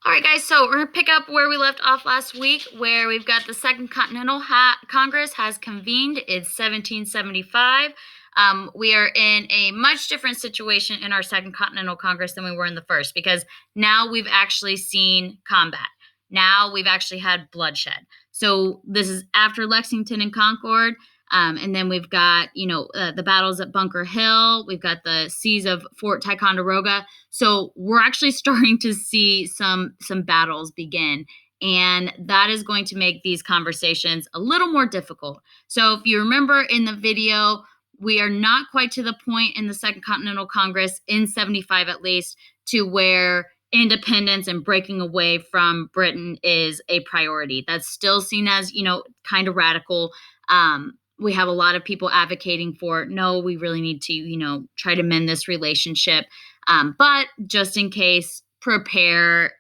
All right, guys, so we're going to pick up where we left off last week, where we've got the Second Continental Congress has convened. It's 1775. We are in a much different situation in our Second Continental Congress than we were in the first, because now we've actually seen combat. Now we've actually had bloodshed. So this is after Lexington and Concord. And then we've got, the battles at Bunker Hill. We've got the siege of Fort Ticonderoga. So we're actually starting to see some battles begin. And that is going to make these conversations a little more difficult. So if you remember in the video, we are not quite to the point in the Second Continental Congress, in 75 at least, to where independence and breaking away from Britain is a priority. That's still seen as, kind of radical. We have a lot of people advocating for, no, we really need to, try to mend this relationship. But just in case, prepare,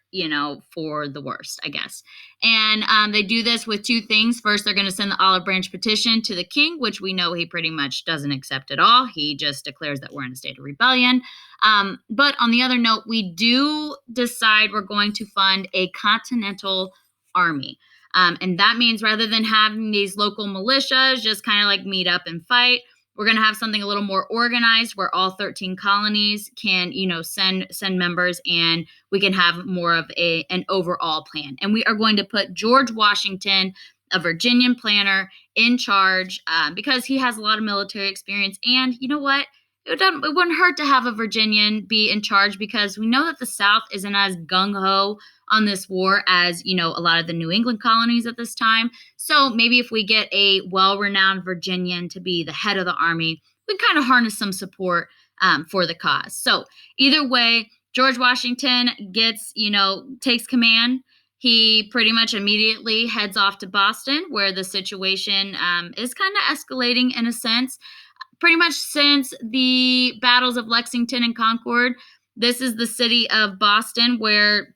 for the worst, I guess. And they do this with two things. First, they're going to send the olive branch petition to the king, which we know he pretty much doesn't accept at all. He just declares that we're in a state of rebellion. But on the other note, we do decide we're going to fund a continental army. And that means rather than having these local militias just kind of like meet up and fight, we're going to have something a little more organized where all 13 colonies can, send members, and we can have more of an overall plan. And we are going to put George Washington, a Virginian planner, in charge because he has a lot of military experience. And you know what? It wouldn't hurt to have a Virginian be in charge, because we know that the South isn't as gung-ho on this war as, a lot of the New England colonies at this time. So maybe if we get a well-renowned Virginian to be the head of the army, we kind of harness some support for the cause. So either way, George Washington takes command. He pretty much immediately heads off to Boston, where the situation is kind of escalating in a sense. Pretty much since the battles of Lexington and Concord, this is the city of Boston where,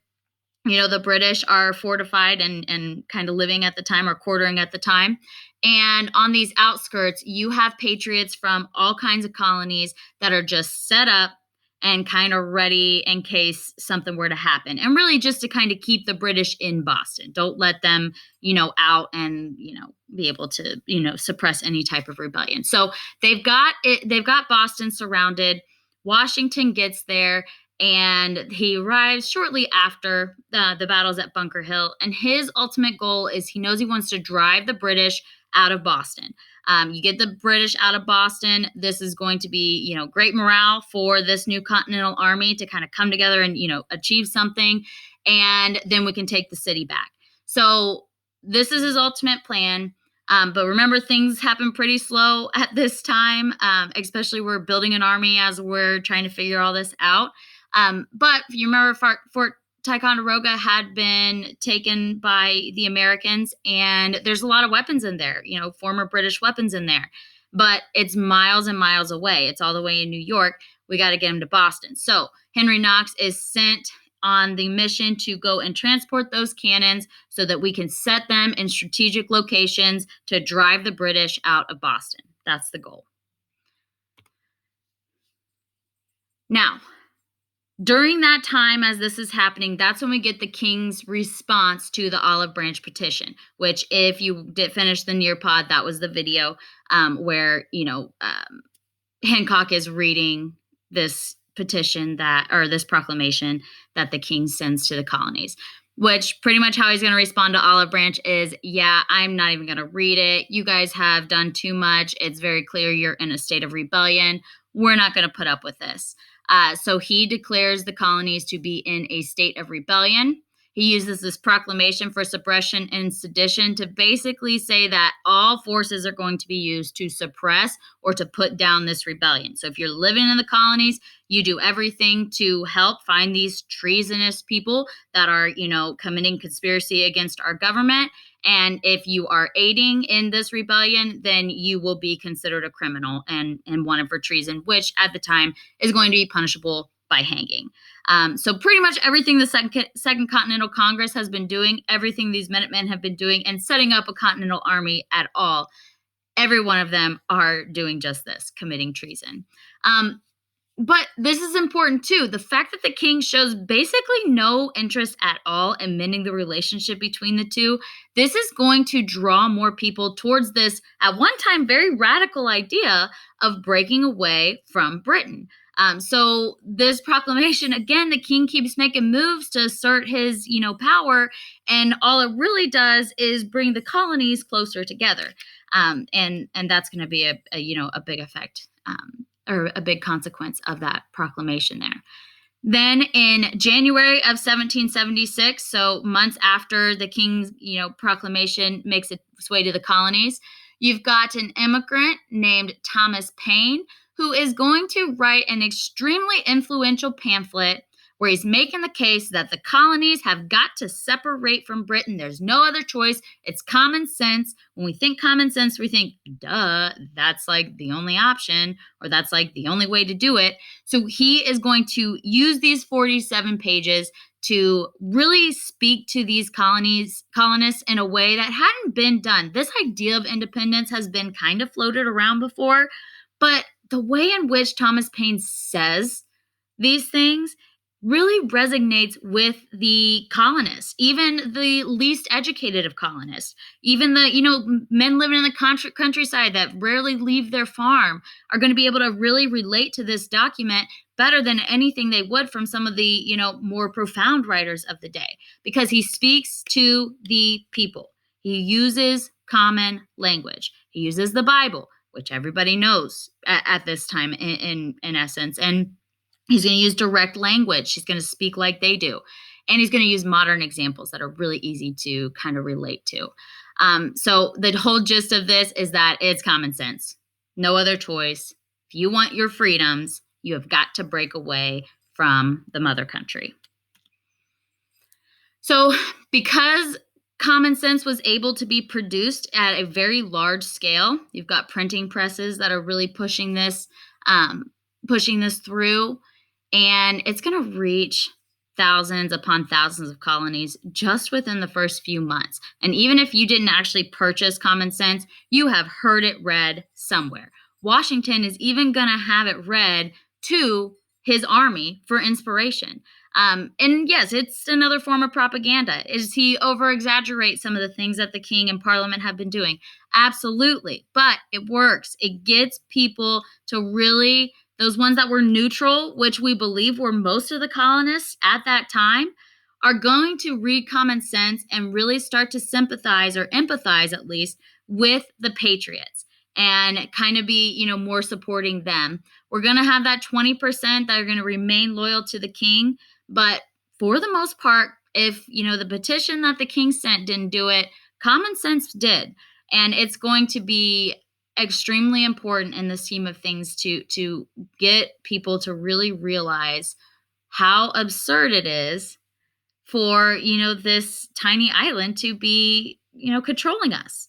the British are fortified and kind of living at the time, or quartering at the time. And on these outskirts, you have patriots from all kinds of colonies that are just set up and kind of ready in case something were to happen. And really just to kind of keep the British in Boston. Don't let them, out and, be able to, suppress any type of rebellion. So they've got Boston surrounded. Washington gets there, and he arrives shortly after the battles at Bunker Hill. And his ultimate goal is, he knows he wants to drive the British out of Boston. You get the British out of Boston, this is going to be, great morale for this new Continental Army to kind of come together and, achieve something. And then we can take the city back. So this is his ultimate plan. But remember, things happen pretty slow at this time, especially we're building an army as we're trying to figure all this out. But if you remember, Fort Ticonderoga had been taken by the Americans, and there's a lot of weapons in there, former British weapons in there. But it's miles and miles away. It's all the way in New York. We got to get them to Boston. So Henry Knox is sent on the mission to go and transport those cannons so that we can set them in strategic locations to drive the British out of Boston. That's the goal. Now, during that time, as this is happening, that's when we get the king's response to the olive branch petition, which, if you did finish the Nearpod, that was the video where, Hancock is reading this petition this proclamation that the king sends to the colonies, which pretty much how he's going to respond to Olive Branch is, yeah, I'm not even going to read it. You guys have done too much. It's very clear you're in a state of rebellion. We're not going to put up with this. So he declares the colonies to be in a state of rebellion. He uses this proclamation for suppression and sedition to basically say that all forces are going to be used to suppress or to put down this rebellion. So if you're living in the colonies, you do everything to help find these treasonous people that are, committing conspiracy against our government. And if you are aiding in this rebellion, then you will be considered a criminal and wanted for treason, which at the time is going to be punishable by hanging. So pretty much everything the Second Continental Congress has been doing, everything these Minutemen have been doing, and setting up a Continental Army at all, every one of them are doing just this, committing treason. But this is important too. The fact that the king shows basically no interest at all in mending the relationship between the two, this is going to draw more people towards this, at one time, very radical idea of breaking away from Britain. So this proclamation, again, the king keeps making moves to assert his, power, and all it really does is bring the colonies closer together, and that's going to be a big effect. Or a big consequence of that proclamation there. Then in January of 1776, so months after the king's, proclamation makes its way to the colonies, you've got an immigrant named Thomas Paine who is going to write an extremely influential pamphlet where he's making the case that the colonies have got to separate from Britain. There's no other choice. It's common sense. When we think common sense, we think, duh, that's like the only option, or that's like the only way to do it. So he is going to use these 47 pages to really speak to these colonists in a way that hadn't been done. This idea of independence has been kind of floated around before, but the way in which Thomas Paine says these things really resonates with the colonists, even the least educated of colonists, even the men living in the countryside that rarely leave their farm are going to be able to really relate to this document better than anything they would from some of the more profound writers of the day, because he speaks to the people. He uses common language. He uses the Bible, which everybody knows at this time in essence, and he's going to use direct language. He's going to speak like they do. And he's going to use modern examples that are really easy to kind of relate to. So the whole gist of this is that it's common sense. No other choice. If you want your freedoms, you have got to break away from the mother country. So because common sense was able to be produced at a very large scale, you've got printing presses that are really pushing this through. And it's going to reach thousands upon thousands of colonies just within the first few months. And even if you didn't actually purchase Common Sense, you have heard it read somewhere. Washington is even going to have it read to his army for inspiration. And yes, it's another form of propaganda. Is he over-exaggerate some of the things that the king and parliament have been doing? Absolutely. But it works. It gets people to really, those ones that were neutral, which we believe were most of the colonists at that time, are going to read Common Sense and really start to sympathize, or empathize at least, with the patriots and kind of be, more supporting them. We're going to have that 20% that are going to remain loyal to the king. But for the most part, if, the petition that the king sent didn't do it, Common Sense did. And it's going to be extremely important in the scheme of things to get people to really realize how absurd it is for, this tiny island to be, controlling us.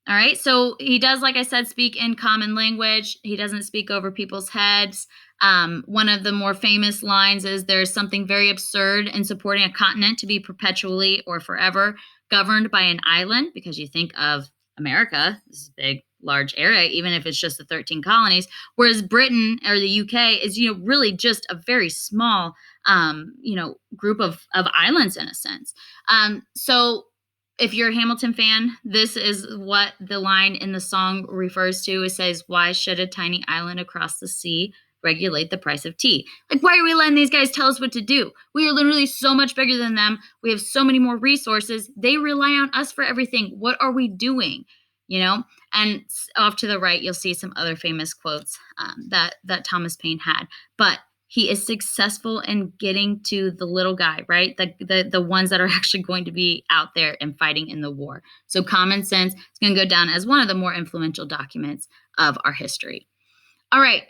All right. So he does, like I said, speak in common language. He doesn't speak over people's heads. One of the more famous lines is, "There's something very absurd in supporting a continent to be perpetually or forever governed by an island," because you think of America, this is a big, large area, even if it's just the 13 colonies, whereas Britain or the UK is, really just a very small, group of islands in a sense. So if you're a Hamilton fan, this is what the line in the song refers to. It says, "Why should a tiny island across the sea regulate the price of tea?" Like, why are we letting these guys tell us what to do? We are literally so much bigger than them. We have so many more resources. They rely on us for everything. What are we doing? And off to the right, you'll see some other famous quotes that Thomas Paine had. But he is successful in getting to the little guy, right? The ones that are actually going to be out there and fighting in the war. So Common Sense is going to go down as one of the more influential documents of our history. All right.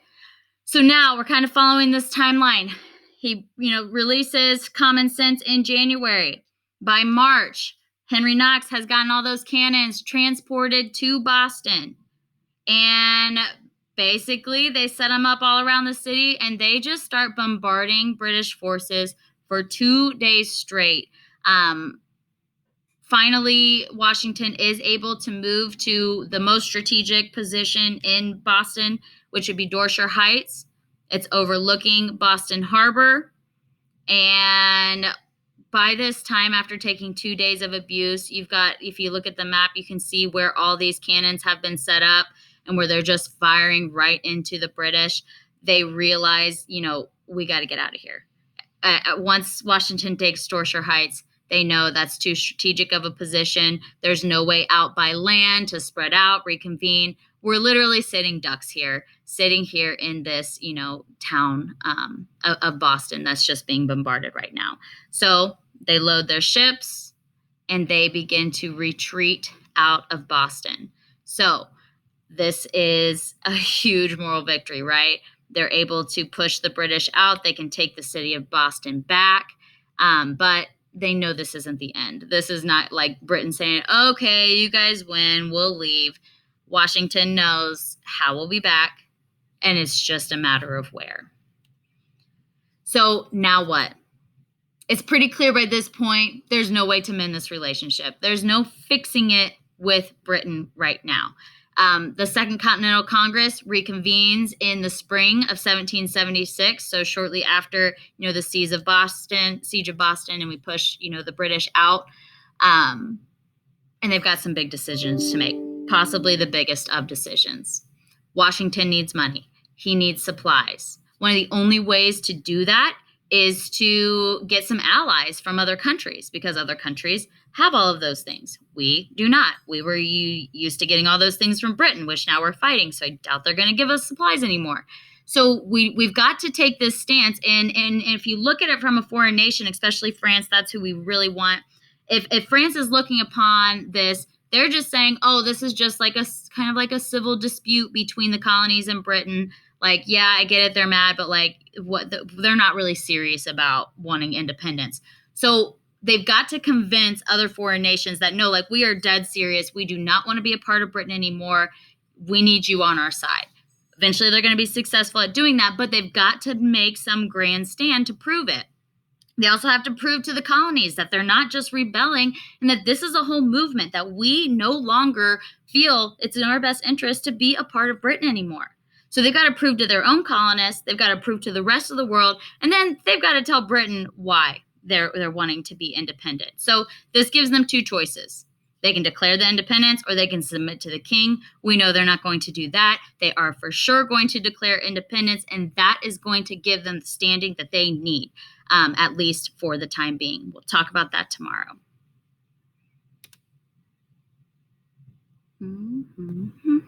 So now we're kind of following this timeline. He, releases Common Sense in January. By March, Henry Knox has gotten all those cannons transported to Boston. And basically, they set them up all around the city, and they just start bombarding British forces for 2 days straight. Finally, Washington is able to move to the most strategic position in Boston, which would be Dorset Heights. It's overlooking Boston Harbor. And by this time, after taking 2 days of abuse, you've got, if you look at the map, you can see where all these cannons have been set up and where they're just firing right into the British. They realize, we got to get out of here. Once Washington takes Storshire Heights, they know that's too strategic of a position. There's no way out by land to spread out, reconvene. We're literally sitting ducks here, sitting here in this, town of Boston that's just being bombarded right now. So they load their ships and they begin to retreat out of Boston. So this is a huge moral victory, right? They're able to push the British out. They can take the city of Boston back. But they know this isn't the end. This is not like Britain saying, okay, you guys win, we'll leave. Washington knows how we'll be back, and it's just a matter of where. So now what? It's pretty clear by this point, there's no way to mend this relationship. There's no fixing it with Britain right now. The Second Continental Congress reconvenes in the spring of 1776. So shortly after, the siege of Boston, and we push, the British out. And they've got some big decisions to make, possibly the biggest of decisions. Washington needs money. He needs supplies. One of the only ways to do that is to get some allies from other countries, because other countries have all of those things. We do not. We were used to getting all those things from Britain, which now we're fighting. So I doubt they're going to give us supplies anymore. So we've got to take this stance. And if you look at it from a foreign nation, especially France, that's who we really want. If France is looking upon this, they're just saying, oh, this is just like a kind of like a civil dispute between the colonies and Britain. Like, yeah, I get it. They're mad, but they're not really serious about wanting independence. So they've got to convince other foreign nations that, no, we are dead serious. We do not want to be a part of Britain anymore. We need you on our side. Eventually, they're going to be successful at doing that, but they've got to make some grand stand to prove it. They also have to prove to the colonies that they're not just rebelling, and that this is a whole movement, that we no longer feel it's in our best interest to be a part of Britain anymore. So they've got to prove to their own colonists, they've got to prove to the rest of the world, and then they've got to tell Britain why they're wanting to be independent. So this gives them two choices. They can declare the independence, or they can submit to the king. We know they're not going to do that. They are for sure going to declare independence, and that is going to give them the standing that they need, at least for the time being. We'll talk about that tomorrow. Mm-hmm.